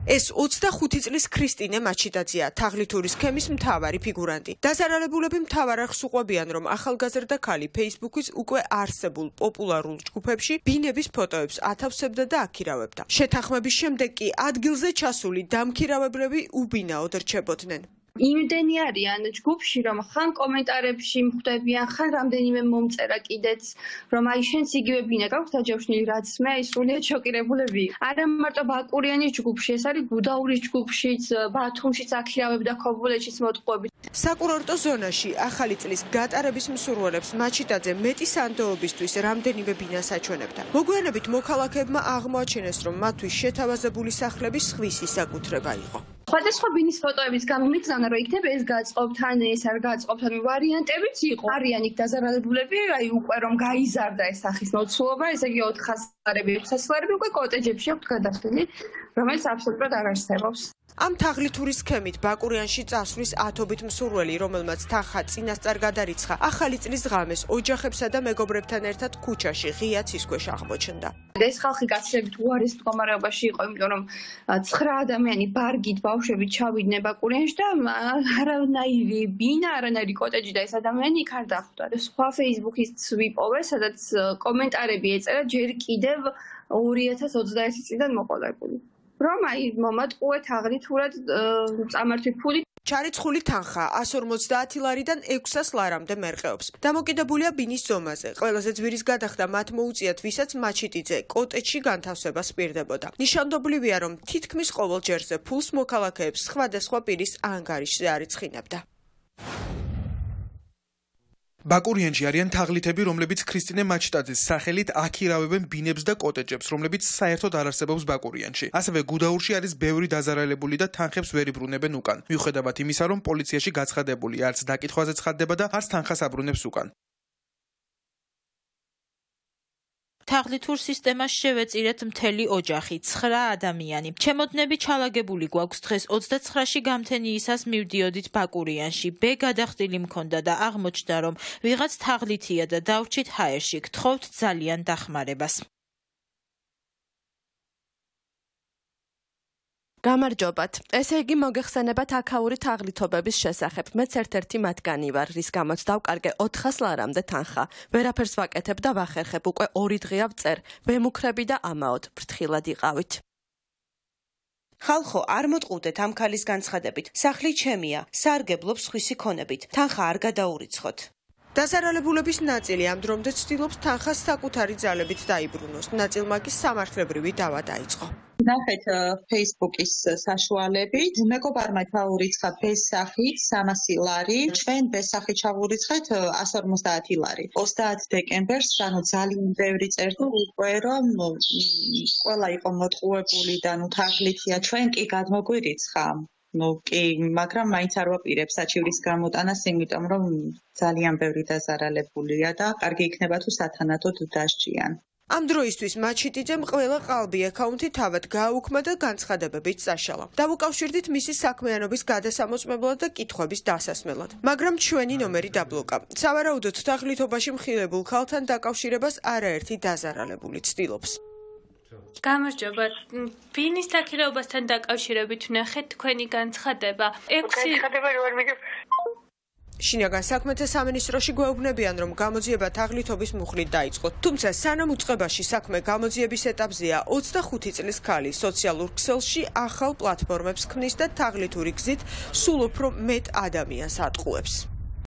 ეს 25 წლის ქრისტინე მაჩიტაძეა, თაღლითური სქემის მთავარი ფიგურანტი. დაზარალებულები მთავარ არხს უყვებიან, რომ ახალგაზრდა ქალი Facebook-ის უკვე არსებულ პოპულარულ ჯგუფებში ბინების ფოტოებს ათავსებდა და აქირავებდა. შეთანხმების შემდეგ კი ადგილზე ჩასული დამქირავებლები უბინაოდ რჩებოდნენ. იმდენი არიან ჯგუფში, რომ ხან კომენტარებში მხვდებიან, ხან რამდენიმე მომწერა კიდეც, რომ აი შენს იგივე ბინა გაქვს დაჯავშნილი, რაც მე აი სრულიად შოკირებულები. არა მარტო ბაკურიანის ჯგუფში, ეს არის გუდაურის ჯგუფშიც, ბათუმშიც აქირავებდა, ქობულეთშიც მოტყუებით. საკურორტო ზონაში ახალი წლის გატარების მსურველებს მაჩიტაძე მეტი სანდოობისთვის რამდენიმე ბინას აჩვენებდა. მოგვიანებით მოქალაქეებმა აღმოაჩინეს, რომ მათთვის შეთავაზებული სახლები სხვისი საკუთრება იყო. სხვადასხვა ბინის ფოტოების გამო მიგზავნა, რომ იქნება ეს გაწყობთ, ან ეს არ გაწყობთ, ან ვარიანტებიც იყო. არიან იქ დაზარალებულები, აი უკვე რომ გაიზარდა ეს სახის მოცულობა, ესე იგი 400-ები, 600-ები უკვე კოტეჯებში აქვთ გადახდილი, რომელიც აბსოლუტურად არ არსებობს. ამ თაღლითური სქემით ბაკურიანში წასვლის ათობით მსურველი, რომელმაც თანხა წინასწარ გადარიცხა, ახალი წლის ღამეს ოჯახებსა და მეგობრებთან ერთად ქუჩაში ღია ცისქვეშ აღმოჩნდა. ეს ხალხი გაცილებით უარეს მდგომარეობაში იყო, იმიტომ რომ 9 ადამიანი ბარგით ბავშვებით ჩავიდნენ ბაკურიანში და არანაირი ბინა, არანაირი კოტეჯი და ეს ადამიანი იქ არ დახვდა. სხვა Facebook-ის ვიპოვე, სადაც კომენტარები ეწერა ჯერ კიდევ 2021 წლიდან მოყოლებული. რომ აი მომატყუე თაღლითურად წამართვი ფული. ჩარიცხული თანხა 150 ლარიდან 600 ლარამდე მერყეობს. დამოკიდებულია ბინის ზომაზე. ყველაზე ძვირის გადახდა მათ მოუწიათ, ვისაც მაჩიტიძე კოტეჯში განთავსებას პირდებოდა. ნიშანდობლივია, რომ თითქმის ყოველ ჯერზე ფულს მოქალაქეებს სხვადასხვა პირის ანგარიშზე არიცხინებდა. ბაკურიანში არიან თაღლითები, რომლებიც ქრისტინე მაჩიტაძის სახელით აქირავებენ ბინებს და კოტეჯებს, რომლებიც საერთოდ არ არსებობს ბაკურიანში. ასევე გუდაურში არის ბევრი დაზარალებული და თანხებს ვერ იბრუნებენ უკან. მიუხედავად იმისა, რომ პოლიციაში გაცხადებული არც დაკითხვაზე ცხადდება და არც თანხას აბრუნებს უკან. თაღლითურ სისტემას შევეწირეთ მთელი ოჯახი, 9 ადამიანი. ჩემოდნები ჩალაგებული გვაქვს დღეს 29-ში გამთენიისას მივდიოდით ბაკურიანში. ბე გადახდილი მქონდა და აღმოჩნდა, რომ ვიღაც თაღლითია და დავრჩით ჰაერში. გთხოვთ ძალიან დახმარებას. გამარჯობათ. ესე იგი მოგეხსენებათ აქაური თაღლითობების შესახებ. მეც ერთ-ერთი მათგანი ვარ, რის გამოც დავკარგე 400 ლარამდე თანხა. ვერაფერს ვაკეთებ და ვახერხებ, უკვე 2 დღეა ვწერ. ვემუქრები და ამაოდ, ფრთხილად იყავით. ხალხო, არ მოტყუდეთ ამ ქალის განცხადებით. სახლი ჩემია, სარგებლობ სხვისი ქონებით. თანხა არ გადაურიცხოთ. დაზარალებულების ნაწილი ამ დრომდე ცდილობს თანხას საკუთარი ძალებით დაიბრუნოს. ნაწილმა კი სამართლებრივი დავა დაიწყო. ნახეთ Facebook-ის საშუალებით. მეგობარმა ჩაურიცხა ბესახით 300 ლარი, ჩვენ ბესახით ჩავურიცხეთ 150 ლარი. 30 დეკემბერს, ანუ ძალიან ბევრი წერდა უკვე რომ ყველა იყო მოტყუებული და თაღლითია, ჩვენ კი გადმოგვირიცხა. კი, მაგრამ მაინც არ ვაპირებ საჩივრის გამოტანას, იმიტომ რომ ძალიან ბევრი დაზარალებულია და კარგი იქნება თუ სათანადოდ დასჯიან. ამ დროისთვის მაჩიტიძემ ყველა ყალბი აკაუნთი თავად გააუქმა და განცხადებებით წაშალა. დავუკავშირდით მისი საქმიანობის გადასამოწმებლად და კითხვების დასასმელად. მაგრამ ჩვენი ნომერი დაბლოკა. სავარაუდოდ თაღლითობაში მხილებულ ქალთან დაკავშირებას არაერთი დაზარალებული ცდილობს. გამარჯობა. ბინის დაქირავებასთან დაკავშირებით ვნახეთ თქვენი განცხადება. 6 შინაგან საქმეთა სამინისტროში გვეუბნებიან, რომ გამოძიება თაღლითობის მუხლით დაიწყო. თუმცა სანამ უწყებაში საქმე გამოძიების ეტაპზეა, 25 წლის ქალი სოციალურ ქსელში ახალ პლატფორმებს ქმნის და თაღლითური გზით სულ უფრო მეტ ადამიანს ატყუებს.